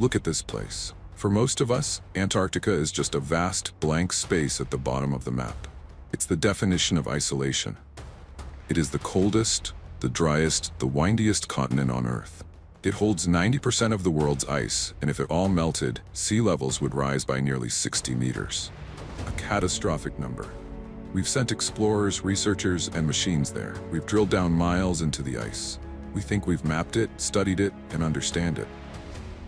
Look at this place. For most of us, Antarctica is just a vast, blank space at the bottom of the map. It's the definition of isolation. It is the coldest, the driest, the windiest continent on Earth. It holds 90% of the world's ice, and if it all melted, sea levels would rise by nearly 60 meters. A catastrophic number. We've sent explorers, researchers, and machines there. We've drilled down miles into the ice. We think we've mapped it, studied it, and understand it.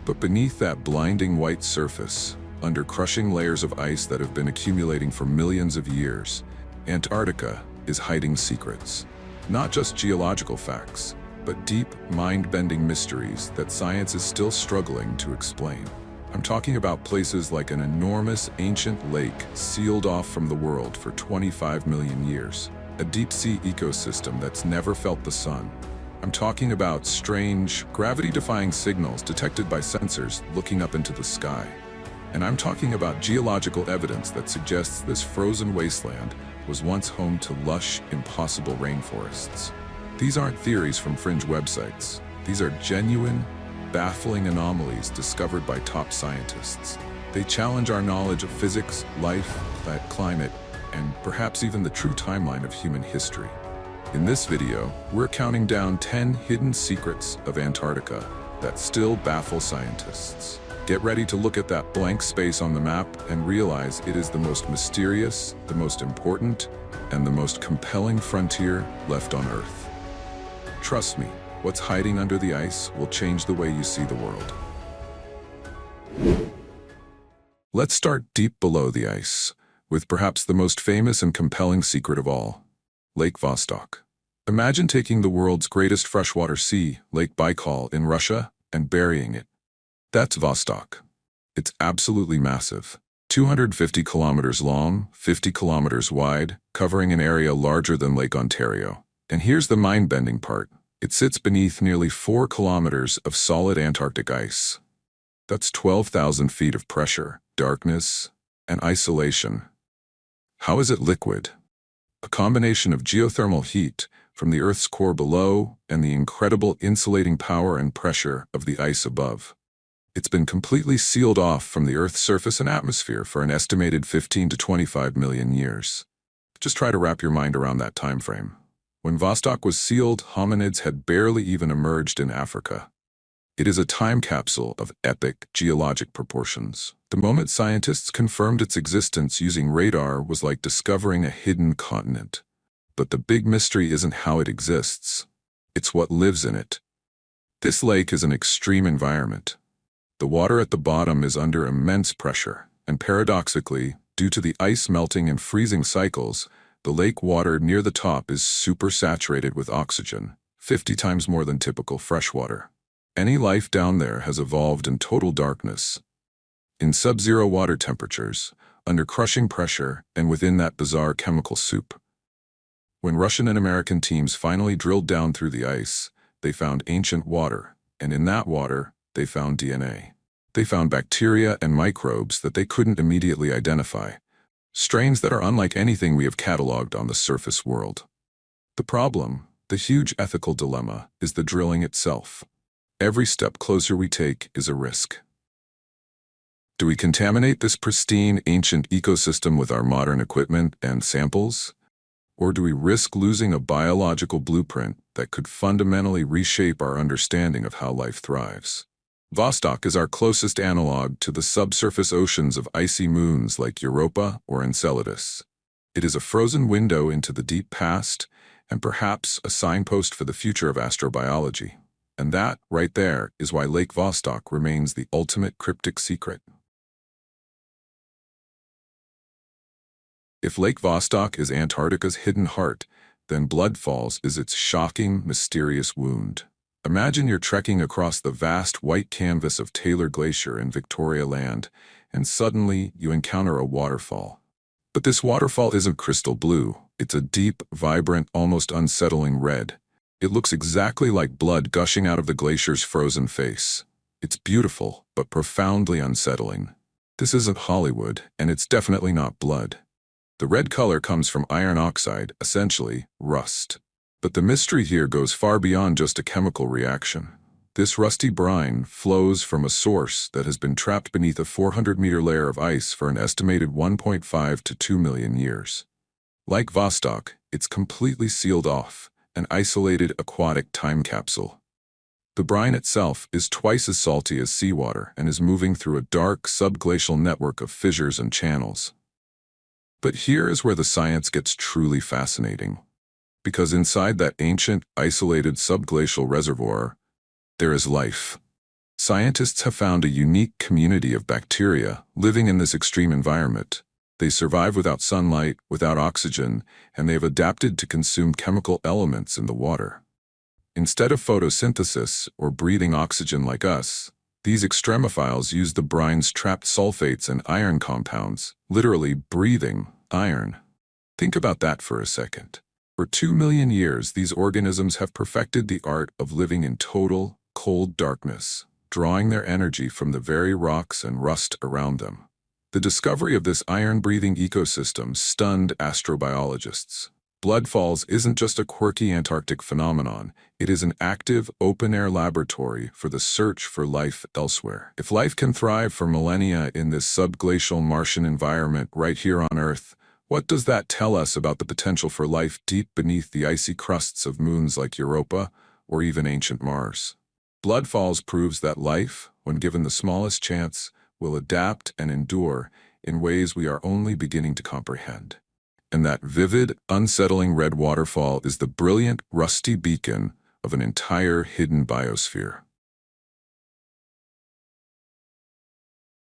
But beneath that blinding white surface, under crushing layers of ice that have been accumulating for millions of years, Antarctica is hiding secrets. Not just geological facts, but deep, mind-bending mysteries that science is still struggling to explain. I'm talking about places like an enormous ancient lake sealed off from the world for 25 million years, a deep-sea ecosystem that's never felt the sun. I'm talking about strange, gravity-defying signals detected by sensors looking up into the sky. And I'm talking about geological evidence that suggests this frozen wasteland was once home to lush, impossible rainforests. These aren't theories from fringe websites. These are genuine, baffling anomalies discovered by top scientists. They challenge our knowledge of physics, life, climate, and perhaps even the true timeline of human history. In this video, we're counting down 10 hidden secrets of Antarctica that still baffle scientists. Get ready to look at that blank space on the map and realize it is the most mysterious, the most important, and the most compelling frontier left on Earth. Trust me, what's hiding under the ice will change the way you see the world. Let's start deep below the ice, with perhaps the most famous and compelling secret of all, Lake Vostok. Imagine taking the world's greatest freshwater sea, Lake Baikal in Russia, and burying it. That's Vostok. It's absolutely massive. 250 kilometers long, 50 kilometers wide, covering an area larger than Lake Ontario. And here's the mind-bending part. It sits beneath nearly 4 kilometers of solid Antarctic ice. That's 12,000 feet of pressure, darkness, and isolation. How is it liquid? A combination of geothermal heat from the Earth's core below and the incredible insulating power and pressure of the ice above. It's been completely sealed off from the Earth's surface and atmosphere for an estimated 15 to 25 million years. Just try to wrap your mind around that time frame. When Vostok was sealed, hominids had barely even emerged in Africa. It is a time capsule of epic geologic proportions. The moment scientists confirmed its existence using radar was like discovering a hidden continent. But the big mystery isn't how it exists. It's what lives in it. This lake is an extreme environment. The water at the bottom is under immense pressure, and paradoxically, due to the ice melting and freezing cycles, the lake water near the top is supersaturated with oxygen, 50 times more than typical freshwater. Any life down there has evolved in total darkness. In sub-zero water temperatures, under crushing pressure, and within that bizarre chemical soup. When Russian and American teams finally drilled down through the ice, they found ancient water, and in that water, they found DNA. They found bacteria and microbes that they couldn't immediately identify, strains that are unlike anything we have cataloged on the surface world. The problem, the huge ethical dilemma, is the drilling itself. Every step closer we take is a risk. Do we contaminate this pristine, ancient ecosystem with our modern equipment and samples? Or do we risk losing a biological blueprint that could fundamentally reshape our understanding of how life thrives? Vostok is our closest analog to the subsurface oceans of icy moons like Europa or Enceladus. It is a frozen window into the deep past and perhaps a signpost for the future of astrobiology. And that, right there, is why Lake Vostok remains the ultimate cryptic secret. If Lake Vostok is Antarctica's hidden heart, then Blood Falls is its shocking, mysterious wound. Imagine you're trekking across the vast white canvas of Taylor Glacier in Victoria Land, and suddenly you encounter a waterfall. But this waterfall isn't crystal blue. It's a deep, vibrant, almost unsettling red. It looks exactly like blood gushing out of the glacier's frozen face. It's beautiful, but profoundly unsettling. This isn't Hollywood, and it's definitely not blood. The red color comes from iron oxide, essentially rust. But the mystery here goes far beyond just a chemical reaction. This rusty brine flows from a source that has been trapped beneath a 400-meter layer of ice for an estimated 1.5 to 2 million years. Like Vostok, it's completely sealed off, an isolated aquatic time capsule. The brine itself is twice as salty as seawater and is moving through a dark subglacial network of fissures and channels. But here is where the science gets truly fascinating. Because inside that ancient, isolated subglacial reservoir, there is life. Scientists have found a unique community of bacteria living in this extreme environment. They survive without sunlight, without oxygen, and they have adapted to consume chemical elements in the water. Instead of photosynthesis or breathing oxygen like us, these extremophiles use the brine's trapped sulfates and iron compounds, literally breathing iron. Think about that for a second. For 2 million years, these organisms have perfected the art of living in total, cold darkness, drawing their energy from the very rocks and rust around them. The discovery of this iron-breathing ecosystem stunned astrobiologists. Blood falls isn't just a quirky Antarctic phenomenon, it is an active, open-air laboratory for the search for life elsewhere. If life can thrive for millennia in this subglacial Martian environment right here on Earth, what does that tell us about the potential for life deep beneath the icy crusts of moons like Europa or even ancient Mars? Blood falls proves that life, when given the smallest chance, will adapt and endure in ways we are only beginning to comprehend. And that vivid, unsettling red waterfall is the brilliant, rusty beacon of an entire hidden biosphere.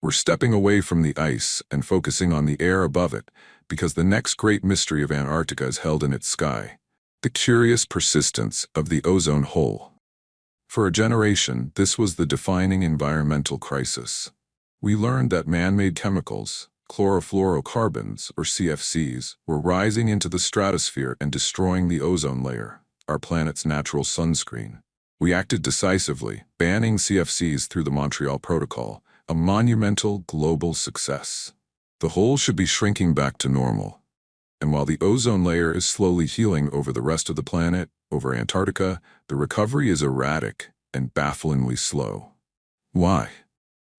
We're stepping away from the ice and focusing on the air above it, because the next great mystery of Antarctica is held in its sky: the curious persistence of the ozone hole. For a generation, this was the defining environmental crisis. We learned that man-made chemicals, chlorofluorocarbons, or CFCs, were rising into the stratosphere and destroying the ozone layer, our planet's natural sunscreen. We acted decisively, banning CFCs through the Montreal Protocol, a monumental global success. The hole should be shrinking back to normal. And while the ozone layer is slowly healing over the rest of the planet, over Antarctica, the recovery is erratic and bafflingly slow. Why?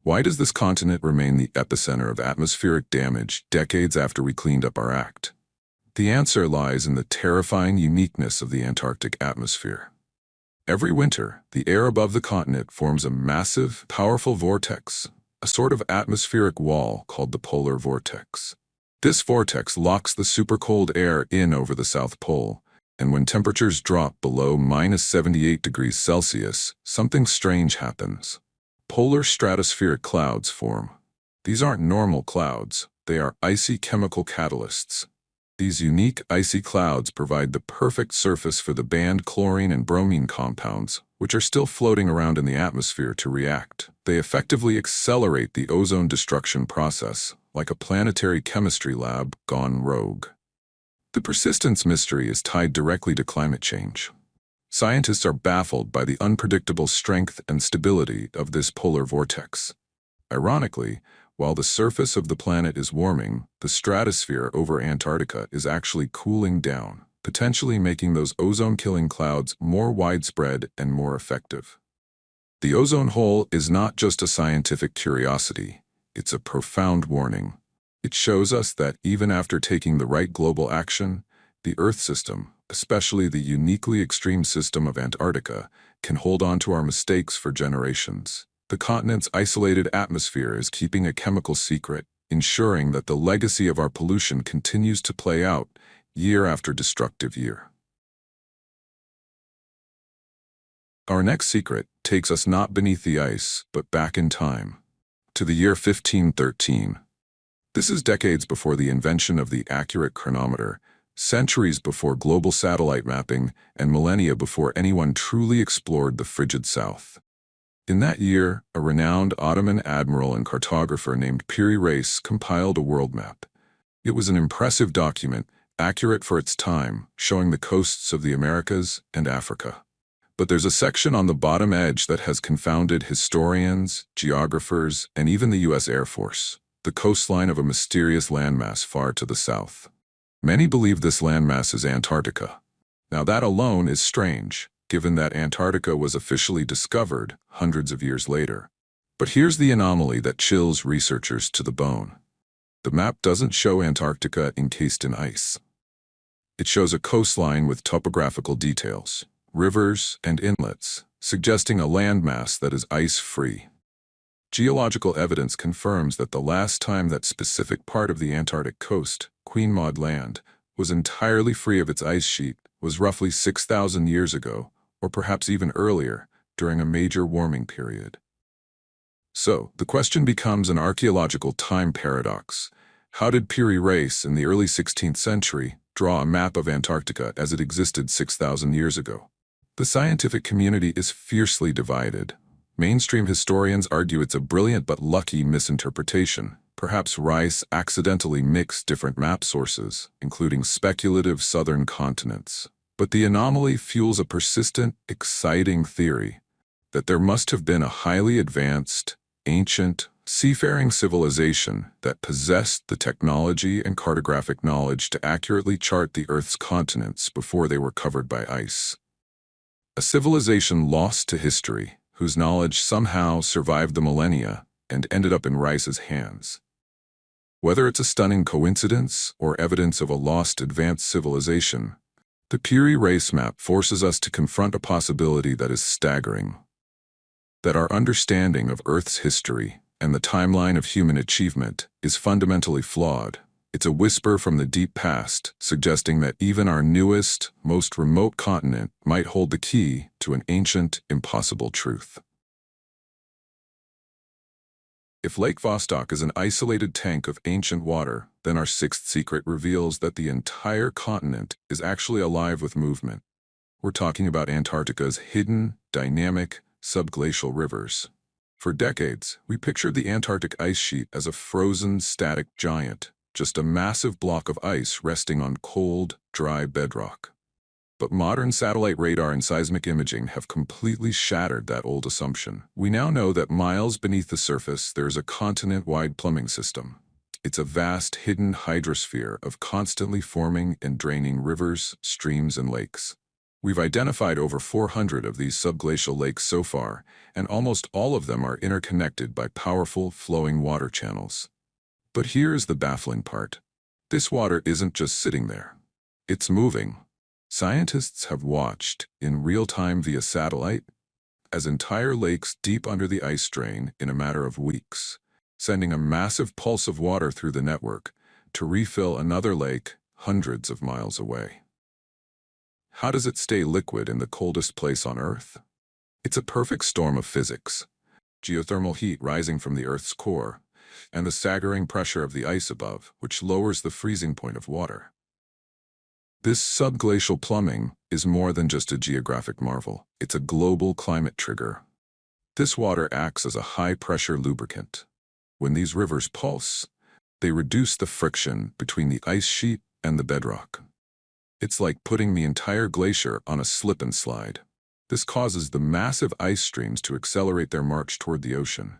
Why does this continent remain the epicenter of atmospheric damage decades after we cleaned up our act? The answer lies in the terrifying uniqueness of the Antarctic atmosphere. Every winter, the air above the continent forms a massive, powerful vortex, a sort of atmospheric wall called the polar vortex. This vortex locks the supercold air in over the South Pole, and when temperatures drop below -78 degrees Celsius, something strange happens. Polar stratospheric clouds form. These aren't normal clouds, they are icy chemical catalysts. These unique icy clouds provide the perfect surface for the banned chlorine and bromine compounds, which are still floating around in the atmosphere, to react. They effectively accelerate the ozone destruction process, like a planetary chemistry lab gone rogue. The persistence mystery is tied directly to climate change. Scientists are baffled by the unpredictable strength and stability of this polar vortex. Ironically, while the surface of the planet is warming, the stratosphere over Antarctica is actually cooling down, potentially making those ozone-killing clouds more widespread and more effective. The ozone hole is not just a scientific curiosity, it's a profound warning. It shows us that even after taking the right global action, the Earth system, especially the uniquely extreme system of Antarctica, can hold on to our mistakes for generations. The continent's isolated atmosphere is keeping a chemical secret, ensuring that the legacy of our pollution continues to play out year after destructive year. Our next secret takes us not beneath the ice, but back in time, to the year 1513. This is decades before the invention of the accurate chronometer, centuries before global satellite mapping, and millennia before anyone truly explored the frigid south. In that year, a renowned Ottoman admiral and cartographer named Piri Reis compiled a world map. It was an impressive document, accurate for its time, showing the coasts of the Americas and Africa. But there's a section on the bottom edge that has confounded historians, geographers, and even the U.S. Air Force: the coastline of a mysterious landmass far to the south. Many believe this landmass is Antarctica. Now that alone is strange. given that Antarctica was officially discovered hundreds of years later. But here's the anomaly that chills researchers to the bone. The map doesn't show Antarctica encased in ice. It shows a coastline with topographical details, rivers and inlets, suggesting a landmass that is ice-free. Geological evidence confirms that the last time that specific part of the Antarctic coast, Queen Maud Land, was entirely free of its ice sheet was roughly 6,000 years ago, or perhaps even earlier, during a major warming period. So, the question becomes an archaeological time paradox. How did Piri Reis in the early 16th century draw a map of Antarctica as it existed 6,000 years ago? The scientific community is fiercely divided. Mainstream historians argue it's a brilliant but lucky misinterpretation. Perhaps Reis accidentally mixed different map sources, including speculative southern continents. But the anomaly fuels a persistent, exciting theory that there must have been a highly advanced, ancient, seafaring civilization that possessed the technology and cartographic knowledge to accurately chart the Earth's continents before they were covered by ice. A civilization lost to history, whose knowledge somehow survived the millennia and ended up in Reis's hands. Whether it's a stunning coincidence or evidence of a lost advanced civilization, the Piri Reis map forces us to confront a possibility that is staggering. That our understanding of Earth's history and the timeline of human achievement is fundamentally flawed. It's a whisper from the deep past, suggesting that even our newest, most remote continent might hold the key to an ancient, impossible truth. If Lake Vostok is an isolated tank of ancient water, then our sixth secret reveals that the entire continent is actually alive with movement. We're talking about Antarctica's hidden, dynamic, subglacial rivers. For decades, we pictured the Antarctic ice sheet as a frozen, static giant, just a massive block of ice resting on cold, dry bedrock. But modern satellite radar and seismic imaging have completely shattered that old assumption. We now know that miles beneath the surface there is a continent-wide plumbing system. It's a vast, hidden hydrosphere of constantly forming and draining rivers, streams, and lakes. We've identified over 400 of these subglacial lakes so far, and almost all of them are interconnected by powerful, flowing water channels. But here's the baffling part. This water isn't just sitting there. It's moving. Scientists have watched, in real time via satellite, as entire lakes deep under the ice drain in a matter of weeks, sending a massive pulse of water through the network to refill another lake hundreds of miles away. How does it stay liquid in the coldest place on Earth? It's a perfect storm of physics. Geothermal heat rising from the Earth's core, and the staggering pressure of the ice above, which lowers the freezing point of water. This subglacial plumbing is more than just a geographic marvel. It's a global climate trigger. This water acts as a high-pressure lubricant. When these rivers pulse, they reduce the friction between the ice sheet and the bedrock. It's like putting the entire glacier on a slip and slide. This causes the massive ice streams to accelerate their march toward the ocean.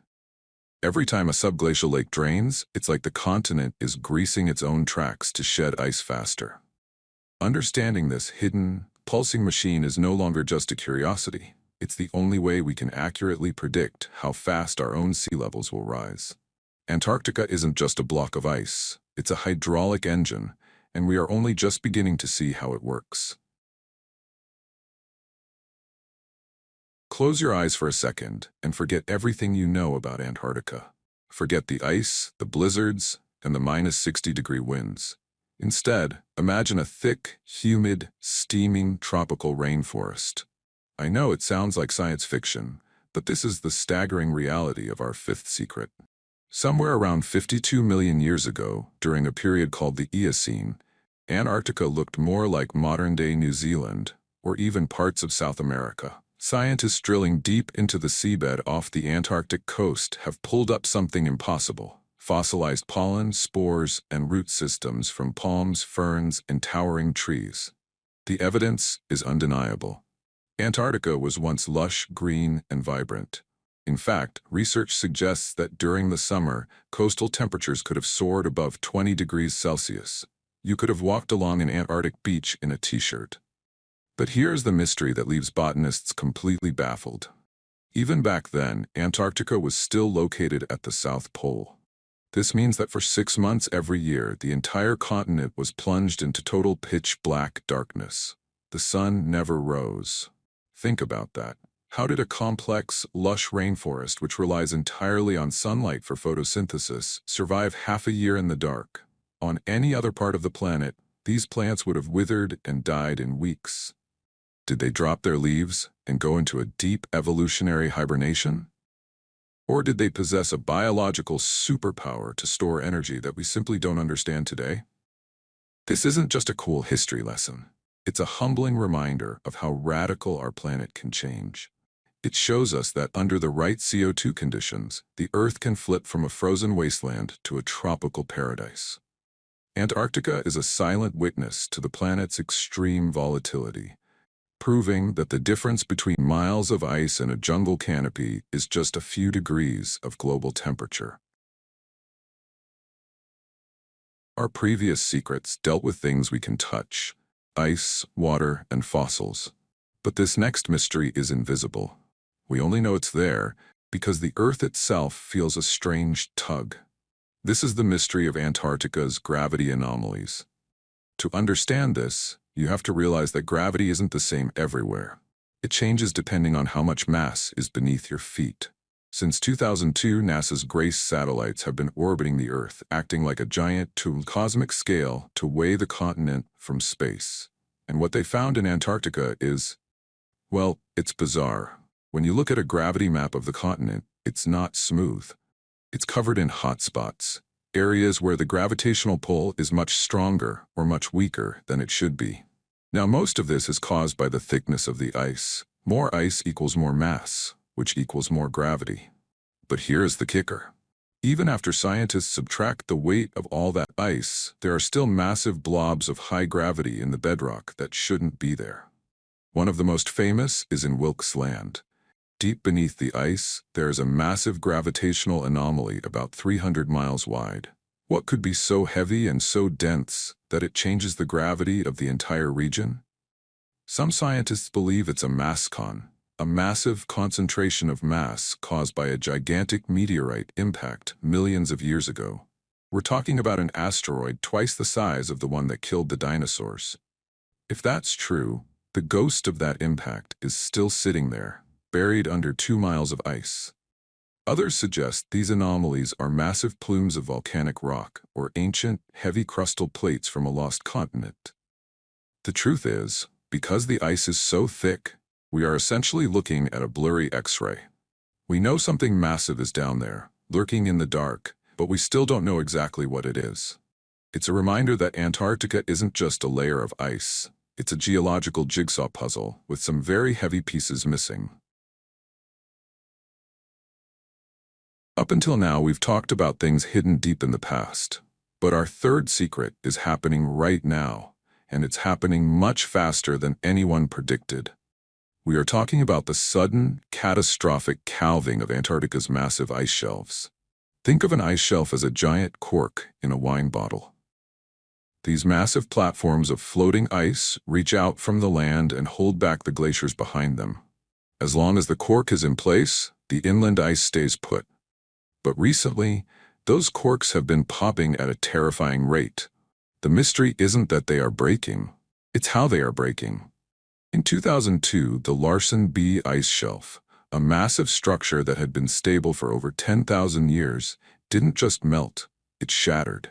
Every time a subglacial lake drains, it's like the continent is greasing its own tracks to shed ice faster. Understanding this hidden, pulsing machine is no longer just a curiosity. It's the only way we can accurately predict how fast our own sea levels will rise. Antarctica isn't just a block of ice. It's a hydraulic engine, and we are only just beginning to see how it works. Close your eyes for a second and forget everything you know about Antarctica. Forget the ice, the blizzards, and the -60-degree winds. Instead, imagine a thick, humid, steaming tropical rainforest. I know it sounds like science fiction, but this is the staggering reality of our fifth secret. Somewhere around 52 million years ago, during a period called the Eocene, Antarctica looked more like modern-day New Zealand, or even parts of South America. Scientists drilling deep into the seabed off the Antarctic coast have pulled up something impossible: fossilized pollen, spores, and root systems from palms, ferns, and towering trees. The evidence is undeniable. Antarctica was once lush, green, and vibrant. In fact, research suggests that during the summer, coastal temperatures could have soared above 20 degrees Celsius. You could have walked along an Antarctic beach in a t-shirt. But here's the mystery that leaves botanists completely baffled. Even back then, Antarctica was still located at the South Pole. This means that for 6 months every year, the entire continent was plunged into total pitch-black darkness. The sun never rose. Think about that. How did a complex, lush rainforest which relies entirely on sunlight for photosynthesis survive half a year in the dark? On any other part of the planet, these plants would have withered and died in weeks. Did they drop their leaves and go into a deep evolutionary hibernation? Or did they possess a biological superpower to store energy that we simply don't understand today? This isn't just a cool history lesson. It's a humbling reminder of how radical our planet can change. It shows us that under the right CO2 conditions, the Earth can flip from a frozen wasteland to a tropical paradise. Antarctica is a silent witness to the planet's extreme volatility, proving that the difference between miles of ice and a jungle canopy is just a few degrees of global temperature. Our previous secrets dealt with things we can touch: ice, water, and fossils. But this next mystery is invisible. We only know it's there because the Earth itself feels a strange tug. This is the mystery of Antarctica's gravity anomalies. To understand this, you have to realize that gravity isn't the same everywhere. It changes depending on how much mass is beneath your feet. Since 2002, NASA's Grace satellites have been orbiting the Earth, acting like a giant cosmic scale to weigh the continent from space. And what they found in Antarctica is, well, it's bizarre. When you look at a gravity map of the continent, it's not smooth. It's covered in hot spots, areas where the gravitational pull is much stronger or much weaker than it should be. Now, most of this is caused by the thickness of the ice. More ice equals more mass, which equals more gravity. But here's the kicker. Even after scientists subtract the weight of all that ice, there are still massive blobs of high gravity in the bedrock that shouldn't be there. One of the most famous is in Wilkes Land. Deep beneath the ice, there is a massive gravitational anomaly about 300 miles wide. What could be so heavy and so dense that it changes the gravity of the entire region? Some scientists believe it's a mascon, a massive concentration of mass caused by a gigantic meteorite impact millions of years ago. We're talking about an asteroid twice the size of the one that killed the dinosaurs. If that's true, the ghost of that impact is still sitting there, buried under 2 miles of ice. Others suggest these anomalies are massive plumes of volcanic rock or ancient, heavy crustal plates from a lost continent. The truth is, because the ice is so thick, we are essentially looking at a blurry X-ray. We know something massive is down there, lurking in the dark, but we still don't know exactly what it is. It's a reminder that Antarctica isn't just a layer of ice. It's a geological jigsaw puzzle with some very heavy pieces missing. Up until now, we've talked about things hidden deep in the past. But our third secret is happening right now, and it's happening much faster than anyone predicted. We are talking about the sudden, catastrophic calving of Antarctica's massive ice shelves. Think of an ice shelf as a giant cork in a wine bottle. These massive platforms of floating ice reach out from the land and hold back the glaciers behind them. As long as the cork is in place, the inland ice stays put. But recently, those corks have been popping at a terrifying rate. The mystery isn't that they are breaking, it's how they are breaking. In 2002, the Larsen B ice shelf, a massive structure that had been stable for over 10,000 years, didn't just melt, it shattered.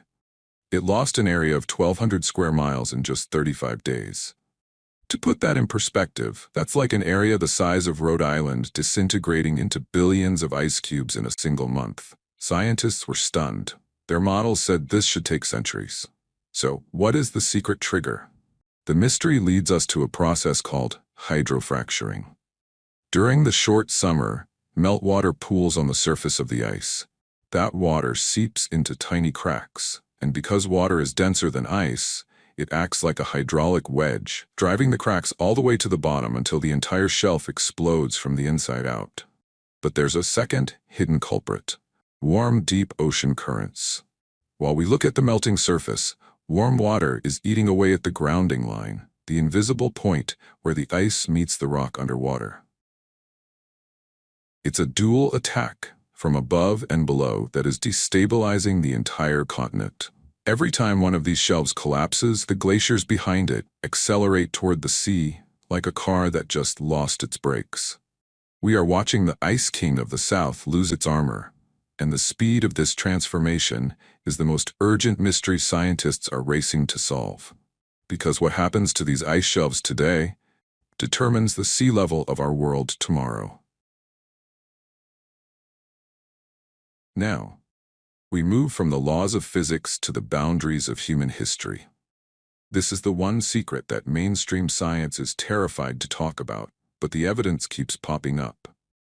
It lost an area of 1,200 square miles in just 35 days. To put that in perspective, that's like an area the size of Rhode Island disintegrating into billions of ice cubes in a single month. Scientists were stunned. Their models said this should take centuries. So, what is the secret trigger? The mystery leads us to a process called hydrofracturing. During the short summer, meltwater pools on the surface of the ice. That water seeps into tiny cracks, and because water is denser than ice, it acts like a hydraulic wedge, driving the cracks all the way to the bottom until the entire shelf explodes from the inside out. But there's a second, hidden culprit: warm, deep ocean currents. While we look at the melting surface, warm water is eating away at the grounding line. the invisible point where the ice meets the rock underwater. It's a dual attack from above and below that is destabilizing the entire continent. Every time one of these shelves collapses, the glaciers behind it accelerate toward the sea like a car that just lost its brakes. We are watching the Ice King of the South lose its armor, and the speed of this transformation is the most urgent mystery scientists are racing to solve. Because what happens to these ice shelves today determines the sea level of our world tomorrow. Now, we move from the laws of physics to the boundaries of human history. This is the one secret that mainstream science is terrified to talk about, but the evidence keeps popping up.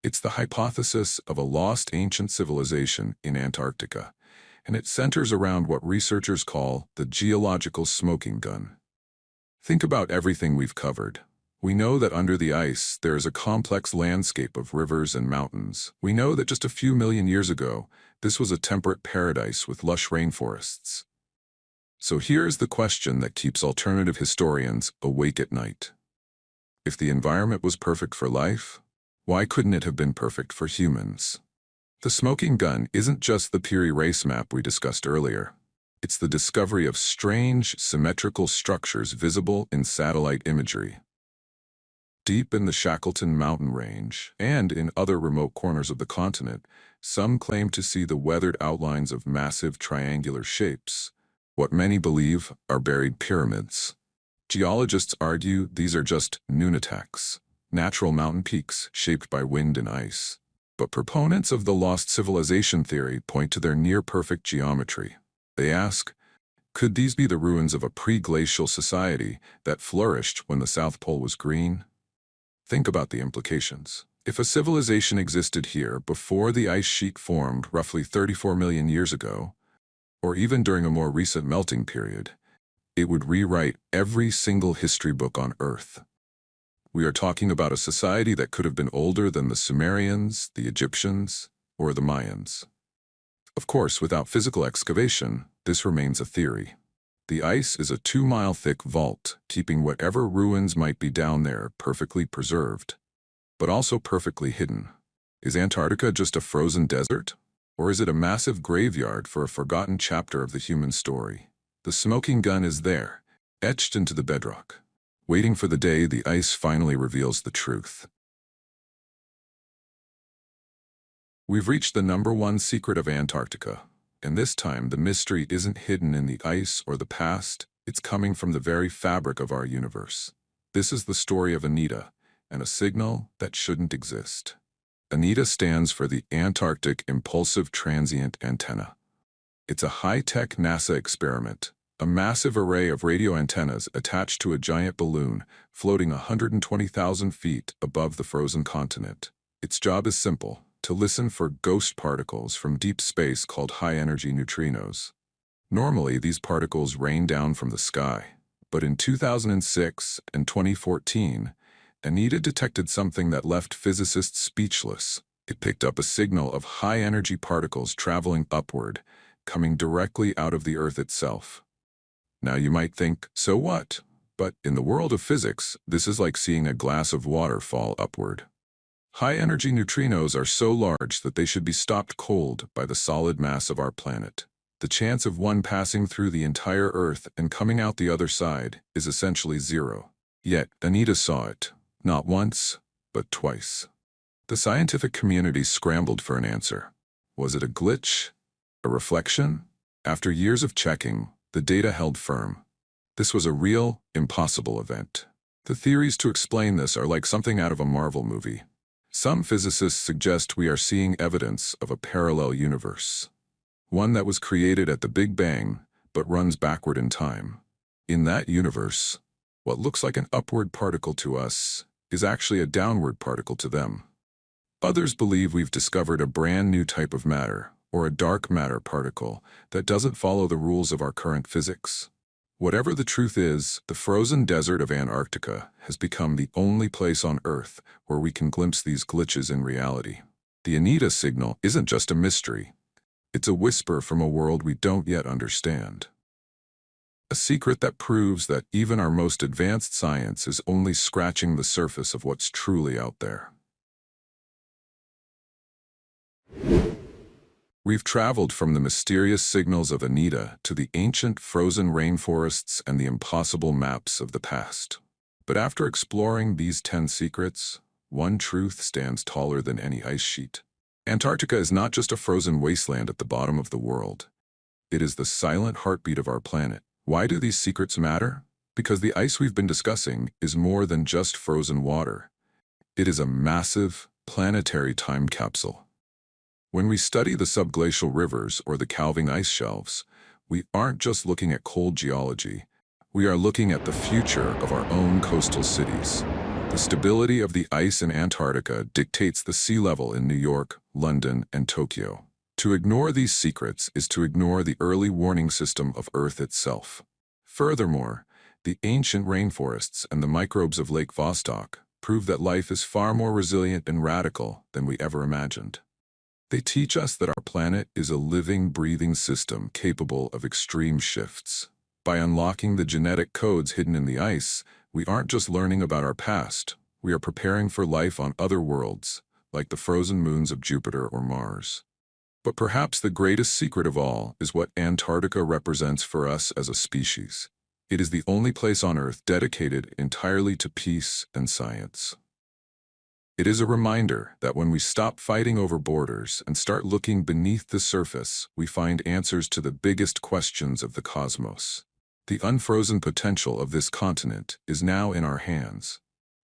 It's the hypothesis of a lost ancient civilization in Antarctica, and it centers around what researchers call the geological smoking gun. Think about everything we've covered. We know that under the ice, there is a complex landscape of rivers and mountains. We know that just a few million years ago, this was a temperate paradise with lush rainforests. So here's the question that keeps alternative historians awake at night. If the environment was perfect for life, why couldn't it have been perfect for humans? The smoking gun isn't just the Piri race map we discussed earlier. It's the discovery of strange, symmetrical structures visible in satellite imagery. Deep in the Shackleton mountain range, and in other remote corners of the continent, some claim to see the weathered outlines of massive triangular shapes, what many believe are buried pyramids. Geologists argue these are just nunataks, natural mountain peaks shaped by wind and ice. But proponents of the lost civilization theory point to their near-perfect geometry. They ask, could these be the ruins of a pre-glacial society that flourished when the South Pole was green? Think about the implications. If a civilization existed here before the ice sheet formed roughly 34 million years ago, or even during a more recent melting period, it would rewrite every single history book on Earth. We are talking about a society that could have been older than the Sumerians, the Egyptians, or the Mayans. Of course, without physical excavation, this remains a theory. The ice is a 2-mile-thick vault, keeping whatever ruins might be down there perfectly preserved, but also perfectly hidden. Is Antarctica just a frozen desert? Or is it a massive graveyard for a forgotten chapter of the human story? The smoking gun is there, etched into the bedrock, waiting for the day the ice finally reveals the truth. We've reached the #1 secret of Antarctica, and this time the mystery isn't hidden in the ice or the past, it's coming from the very fabric of our universe. This is the story of ANITA, and a signal that shouldn't exist. ANITA stands for the Antarctic Impulsive Transient Antenna. It's a high-tech NASA experiment, a massive array of radio antennas attached to a giant balloon floating 120,000 feet above the frozen continent. Its job is simple: to listen for ghost particles from deep space called high-energy neutrinos. Normally, these particles rain down from the sky, but in 2006 and 2014, ANITA detected something that left physicists speechless. It picked up a signal of high-energy particles traveling upward, coming directly out of the Earth itself. Now you might think, so what? But in the world of physics, this is like seeing a glass of water fall upward. High-energy neutrinos are so large that they should be stopped cold by the solid mass of our planet. The chance of one passing through the entire Earth and coming out the other side is essentially zero. Yet, ANITA saw it. Not once, but twice. The scientific community scrambled for an answer. Was it a glitch? A reflection? After years of checking, the data held firm. This was a real, impossible event. The theories to explain this are like something out of a Marvel movie. Some physicists suggest we are seeing evidence of a parallel universe. One that was created at the Big Bang, but runs backward in time. In that universe, what looks like an upward particle to us is actually a downward particle to them. Others believe we've discovered a brand new type of matter, or a dark matter particle, that doesn't follow the rules of our current physics. Whatever the truth is, the frozen desert of Antarctica has become the only place on Earth where we can glimpse these glitches in reality. The ANITA signal isn't just a mystery. It's a whisper from a world we don't yet understand. A secret that proves that even our most advanced science is only scratching the surface of what's truly out there. We've traveled from the mysterious signals of ANITA to the ancient frozen rainforests and the impossible maps of the past. But after exploring these 10 secrets, one truth stands taller than any ice sheet. Antarctica is not just a frozen wasteland at the bottom of the world. It is the silent heartbeat of our planet. Why do these secrets matter? Because the ice we've been discussing is more than just frozen water. It is a massive, planetary time capsule. When we study the subglacial rivers or the Calving ice shelves, we aren't just looking at cold geology. We are looking at the future of our own coastal cities. The stability of the ice in Antarctica dictates the sea level in New York, London, and Tokyo. To ignore these secrets is to ignore the early warning system of Earth itself. Furthermore, the ancient rainforests and the microbes of Lake Vostok prove that life is far more resilient and radical than we ever imagined. They teach us that our planet is a living, breathing system capable of extreme shifts. By unlocking the genetic codes hidden in the ice, we aren't just learning about our past, we are preparing for life on other worlds, like the frozen moons of Jupiter or Mars. But perhaps the greatest secret of all is what Antarctica represents for us as a species. It is the only place on Earth dedicated entirely to peace and science. It is a reminder that when we stop fighting over borders and start looking beneath the surface, we find answers to the biggest questions of the cosmos. The unfrozen potential of this continent is now in our hands.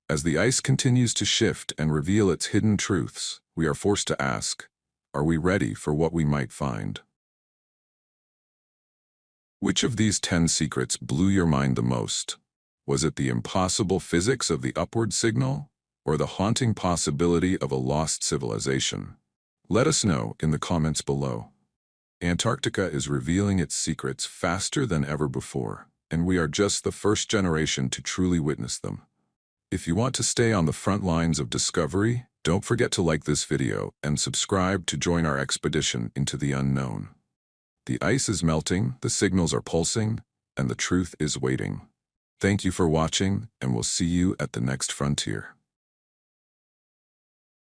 As the ice continues to shift and reveal its hidden truths, we are forced to ask, are we ready for what we might find? Which of these 10 secrets blew your mind the most? Was it the impossible physics of the upward signal, or the haunting possibility of a lost civilization? Let us know in the comments below. Antarctica is revealing its secrets faster than ever before, and we are just the first generation to truly witness them. If you want to stay on the front lines of discovery, don't forget to like this video and subscribe to join our expedition into the unknown. The ice is melting, the signals are pulsing, and the truth is waiting. Thank you for watching, and we'll see you at the next frontier.